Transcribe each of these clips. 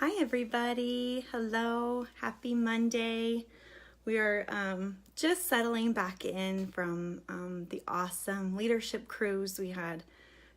Hi everybody, hello, happy Monday. We are just settling back in from the awesome leadership cruise. We had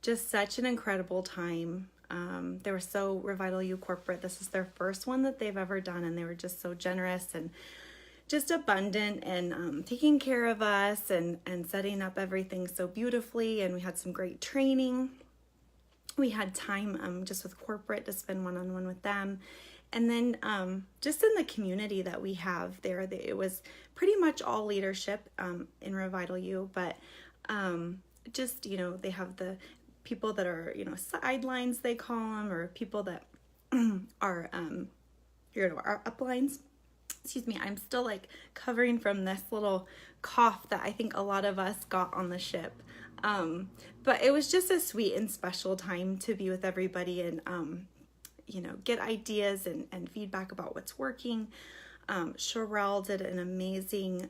just such an incredible time. They were so RevitalU corporate. This is their first one that they've ever done, and they were just so generous and just abundant and taking care of us and setting up everything so beautifully. And we had some great training. We had time just with corporate to spend one-on-one with them. And then just in the community that we have there, it was pretty much all leadership in RevitalU, but just, they have the people that are, sidelines, they call them, or people that are, our uplines. Excuse me, I'm still like covering from this little cough that I think a lot of us got on the ship. But it was just a sweet and special time to be with everybody and, get ideas and feedback about what's working. Sherelle did an amazing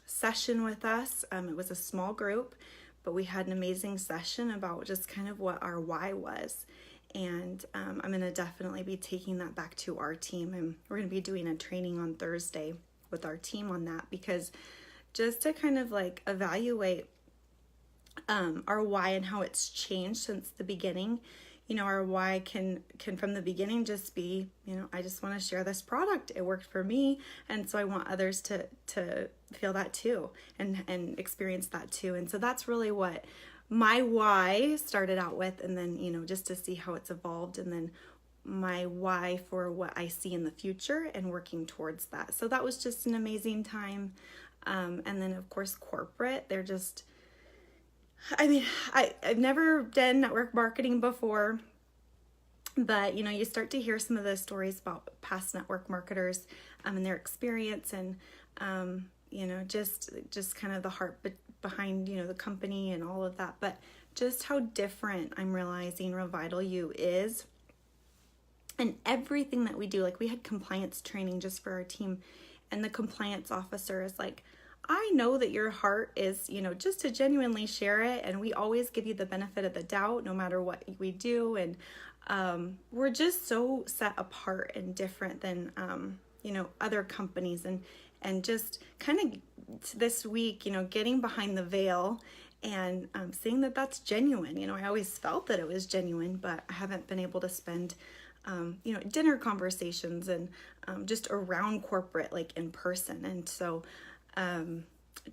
session with us. It was a small group, but we had an amazing session about just kind of what our why was. And I'm going to definitely be taking that back to our team. And we're going to be doing a training on Thursday with our team on that, because just to kind of like evaluate our why and how it's changed since the beginning. Our why can from the beginning just be, I just want to share this product. It worked for me. And so I want others to feel that too and experience that too. And so that's really what my why started out with. And then, just to see how it's evolved, and then my why for what I see in the future and working towards that. So that was just an amazing time. And then of course, corporate, they're just, I've never done network marketing before, but you start to hear some of the stories about past network marketers and their experience, and just kind of the heart behind the company and all of that, but just how different I'm realizing RevitalU is, and everything that we do. Like, we had compliance training just for our team, and the compliance officer is like, I know that your heart is, just to genuinely share it. And we always give you the benefit of the doubt, no matter what we do. And we're just so set apart and different than, other companies. And just kind of this week, getting behind the veil and seeing that that's genuine. I always felt that it was genuine, but I haven't been able to spend, dinner conversations and just around corporate, like in person. And so,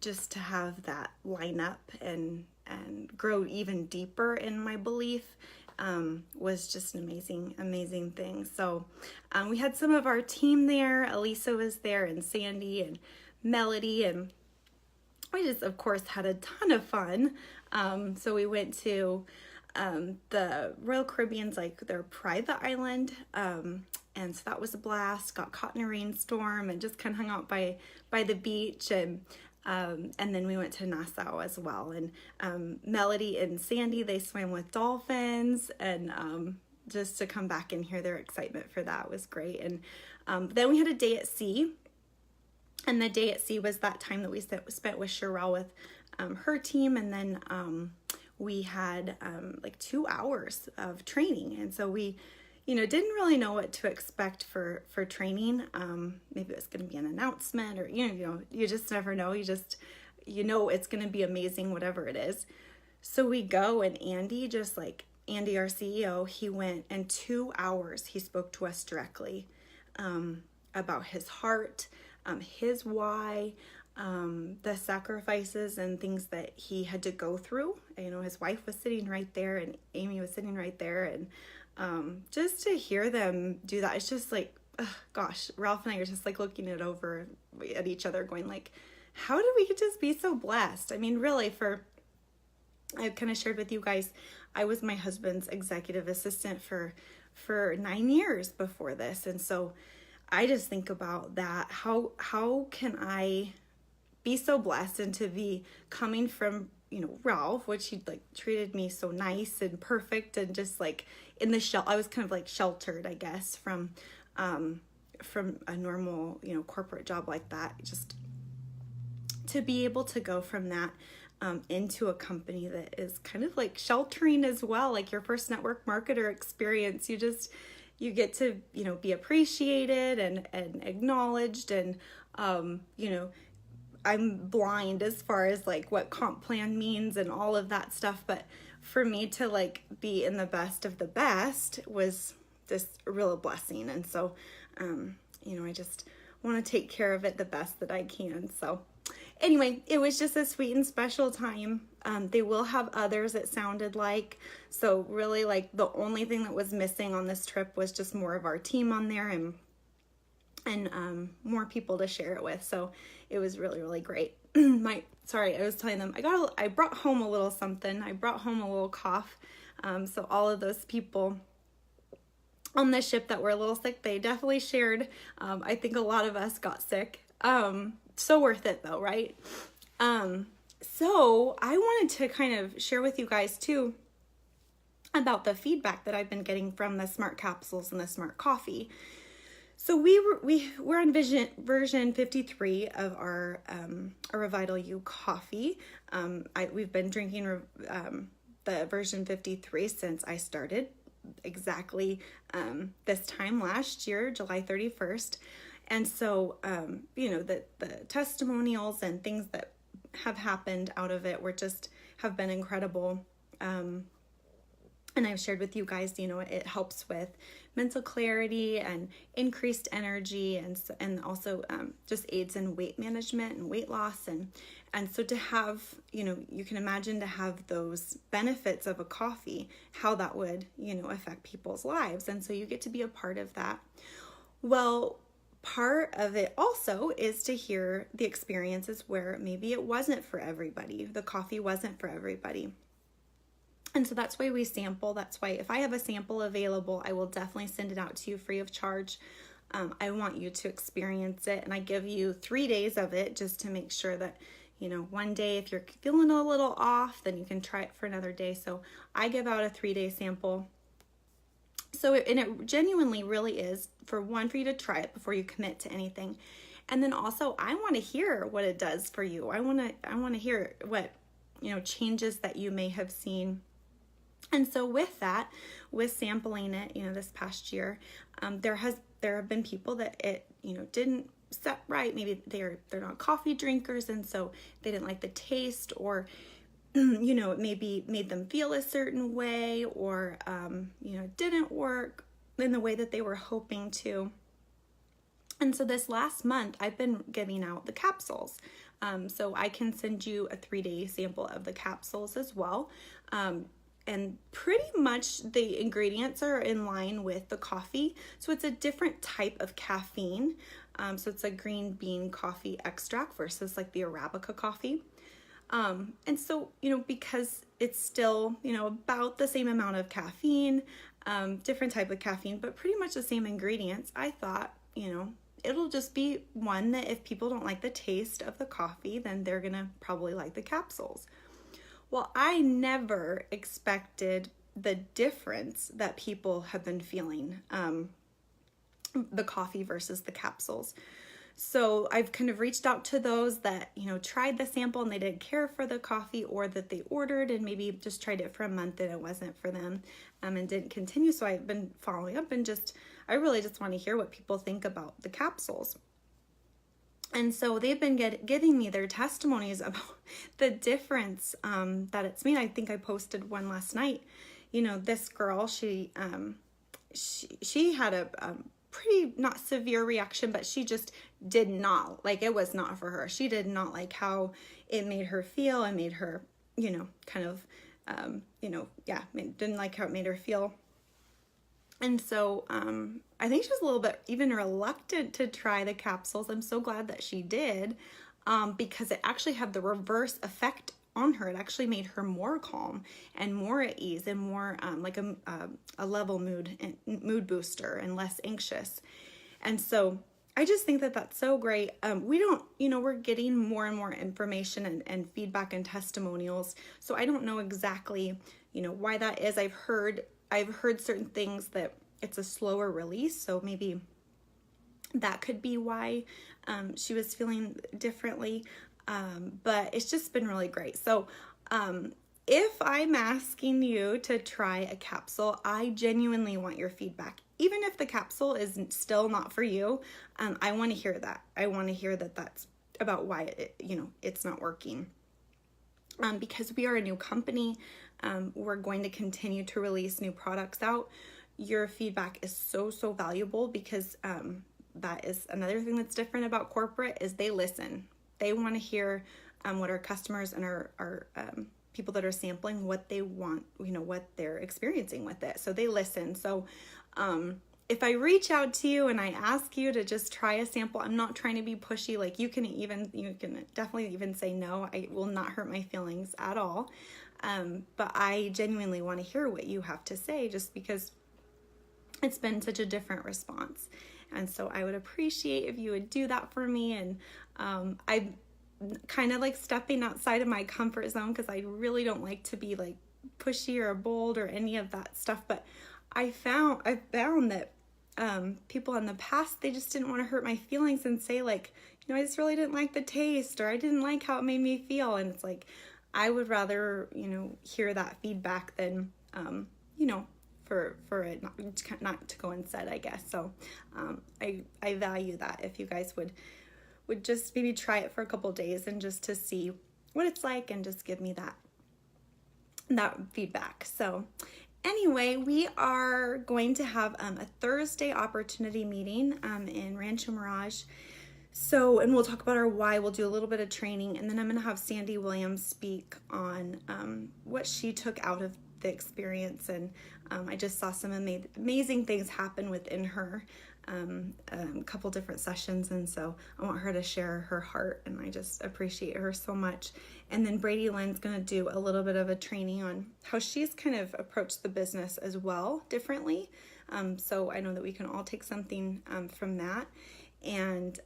just to have that line up and grow even deeper in my belief was just an amazing thing. So we had some of our team there. Elisa was there, and Sandy and Melody, and we just of course had a ton of fun. So we went to the Royal Caribbean's, like their private island, and so that was a blast. Got caught in a rainstorm and just kind of hung out by the beach, and then we went to Nassau as well. And Melody and Sandy, they swam with dolphins, and just to come back and hear their excitement for that was great. And then we had a day at sea, and the day at sea was that time that we spent with Sherelle with her team, and then we had like 2 hours of training. And so we didn't really know what to expect for training. Maybe it was going to be an announcement, or, you just never know. It's going to be amazing, whatever it is. So we go, and Andy, our CEO, he went, and 2 hours, he spoke to us directly about his heart, his why, the sacrifices and things that he had to go through. His wife was sitting right there, and Amy was sitting right there, and just to hear them do that, it's just like, gosh, Ralph and I are just like looking it over at each other going like, how did we just be so blessed? Really, I've kind of shared with you guys, I was my husband's executive assistant for 9 years before this. And so I just think about that. How can I be so blessed, and to be coming from, Ralph, which he like treated me so nice and perfect, and just like in the I was kind of like sheltered, I guess, from a normal, corporate job like that. Just to be able to go from that into a company that is kind of like sheltering as well, like your first network marketer experience. you get to, be appreciated and acknowledged. And, I'm blind as far as like what comp plan means and all of that stuff. But for me to like be in the best of the best was just a real blessing. And so, I just want to take care of it the best that I can. So anyway, it was just a sweet and special time. They will have others, it sounded like. So really, like, the only thing that was missing on this trip was just more of our team on there and more people to share it with. So it was really, really great. I was telling them I brought home a little something. I brought home a little cough. So all of those people on the ship that were a little sick, they definitely shared. I think a lot of us got sick. So worth it though, right? So I wanted to kind of share with you guys too about the feedback that I've been getting from the Smart Capsules and the Smart Coffee. So we're on version 53 of our RevitalU coffee. We've been drinking the version 53 since I started exactly this time last year, July 31st. And so, the testimonials and things that have happened out of it have been incredible. And I've shared with you guys, it helps with mental clarity and increased energy, and also just aids in weight management and weight loss. And so to have, you can imagine to have those benefits of a coffee, how that would, affect people's lives. And so you get to be a part of that. Well, part of it also is to hear the experiences where maybe it wasn't for everybody. The coffee wasn't for everybody. And so that's why we sample. That's why if I have a sample available, I will definitely send it out to you free of charge. I want you to experience it. And I give you 3 days of it just to make sure that, one day if you're feeling a little off, then you can try it for another day. So I give out a 3-day sample. So it genuinely really is for you to try it before you commit to anything. And then also I want to hear what it does for you. I want to hear what, changes that you may have seen. And so with sampling it, this past year, there have been people that it, didn't set right. Maybe they're not coffee drinkers, and so they didn't like the taste, or it maybe made them feel a certain way, or didn't work in the way that they were hoping to. And so this last month, I've been giving out the capsules. So I can send you a 3-day sample of the capsules as well. And pretty much the ingredients are in line with the coffee. So it's a different type of caffeine. So it's a green bean coffee extract versus like the Arabica coffee. And so, because it's still, about the same amount of caffeine, different type of caffeine, but pretty much the same ingredients, I thought, it'll just be one that if people don't like the taste of the coffee, then they're gonna probably like the capsules. Well, I never expected the difference that people have been feeling, the coffee versus the capsules. So I've kind of reached out to those that, tried the sample and they didn't care for the coffee, or that they ordered and maybe just tried it for a month and it wasn't for them, and didn't continue. So I've been following up and I really just want to hear what people think about the capsules. And so they've been giving me their testimonies about the difference that it's made. I think I posted one last night. This girl, she had a pretty not severe reaction, but she just did not like, it was not for her. She did not like how it made her feel and made her, kind of, didn't like how it made her feel. And so I think she was a little bit even reluctant to try the capsules. I'm so glad that she did, because it actually had the reverse effect on her. It actually made her more calm and more at ease and more like a level mood booster and less anxious. And so I just think that that's so great. We're getting more and more information and feedback and testimonials. So I don't know exactly, why that is. I've heard certain things that it's a slower release. So maybe that could be why she was feeling differently. But it's just been really great. So if I'm asking you to try a capsule, I genuinely want your feedback. even if the capsule is still not for you, I want to hear that. I want to hear that that's about why it's not working. Because we are a new company, we're going to continue to release new products out. Your feedback is so valuable, because that is another thing that's different about corporate, is they listen. They want to hear what our customers and our people that are sampling, what they want, what they're experiencing with it. So they listen. So if I reach out to you and I ask you to just try a sample, I'm not trying to be pushy. Like you can definitely even say no. I will not hurt my feelings at all. But I genuinely want to hear what you have to say, just because it's been such a different response. And so I would appreciate if you would do that for me. And I'm kind of like stepping outside of my comfort zone, because I really don't like to be like pushy or bold or any of that stuff. But I found that people in the past, they just didn't want to hurt my feelings and say like, I just really didn't like the taste, or I didn't like how it made me feel. And it's like, I would rather, hear that feedback than, for it not to go unsaid, I guess. So I value that. If you guys would just maybe try it for a couple days and just to see what it's like, and just give me that feedback. So anyway, we are going to have a Thursday opportunity meeting in Rancho Mirage. So, and we'll talk about our why. We'll do a little bit of training, and then I'm going to have Sandy Williams speak on what she took out of the experience. And I just saw some amazing things happen within her, a couple different sessions, and so I want her to share her heart, and I just appreciate her so much. And then Brady Lynn's going to do a little bit of a training on how she's kind of approached the business as well, differently. So I know that we can all take something from that. And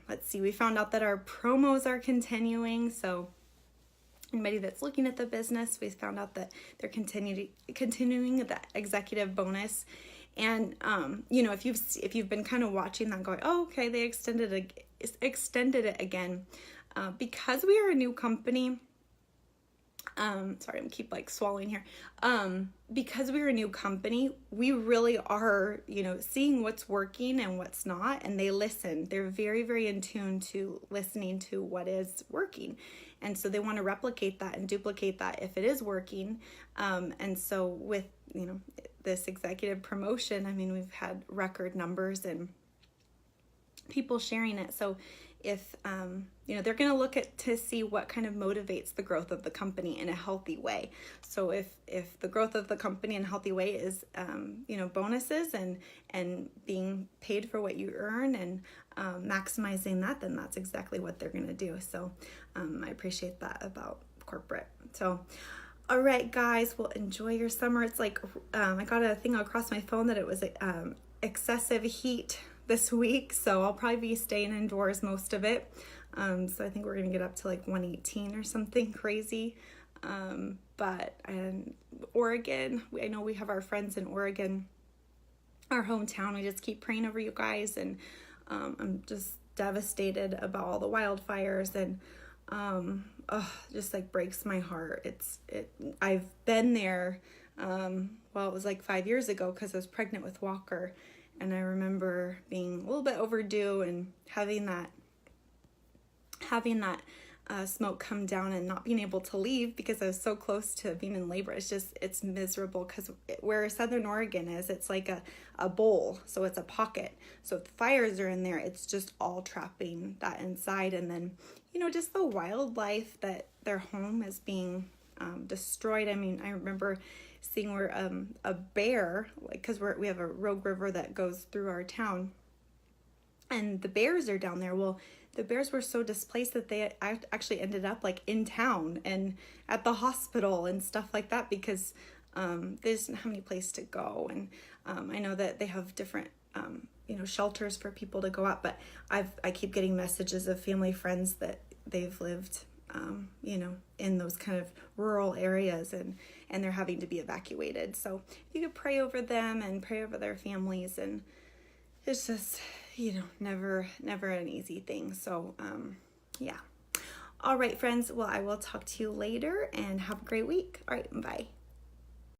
let's see, we found out that our promos are continuing. So anybody that's looking at the business, we found out that they're continuing that executive bonus. And if you've been kind of watching that, going, oh, okay, they extended it again, because we are a new company. Sorry, I'm keep like swallowing here. Because we're a new company, we really are, seeing what's working and what's not, and they listen. They're very, very in tune to listening to what is working. And so they want to replicate that and duplicate that if it is working. And so with, this executive promotion, I mean, we've had record numbers and people sharing it. So if, they're going to look to see what kind of motivates the growth of the company in a healthy way. So if the growth of the company in a healthy way is, bonuses and being paid for what you earn and maximizing that, then that's exactly what they're going to do. So I appreciate that about corporate. So, all right, guys, well, enjoy your summer. It's like, I got a thing across my phone that it was excessive heat this week, so I'll probably be staying indoors most of it. So I think we're gonna get up to like 118 or something crazy. But Oregon, I know we have our friends in Oregon, our hometown. We just keep praying over you guys, and I'm just devastated about all the wildfires, and just like breaks my heart. I've been there, it was like 5 years ago, because I was pregnant with Walker. And I remember being a little bit overdue and having that smoke come down and not being able to leave because I was so close to being in labor. It's miserable, because where Southern Oregon is, it's like a bowl. So it's a pocket. So if the fires are in there, it's just all trapping that inside. And then, just the wildlife, that their home is being destroyed. I mean, I remember seeing where a bear, like, because we have a rogue river that goes through our town, and the bears are down there. Well, the bears were so displaced that they actually ended up like in town and at the hospital and stuff like that, because they just didn't have any place to go. And I know that they have different shelters for people to go out, but I keep getting messages of family friends that they've lived in those kind of rural areas, and they're having to be evacuated. So you could pray over them and pray over their families, and it's just, never an easy thing. So, yeah. All right, friends. Well, I will talk to you later, and have a great week. All right. Bye.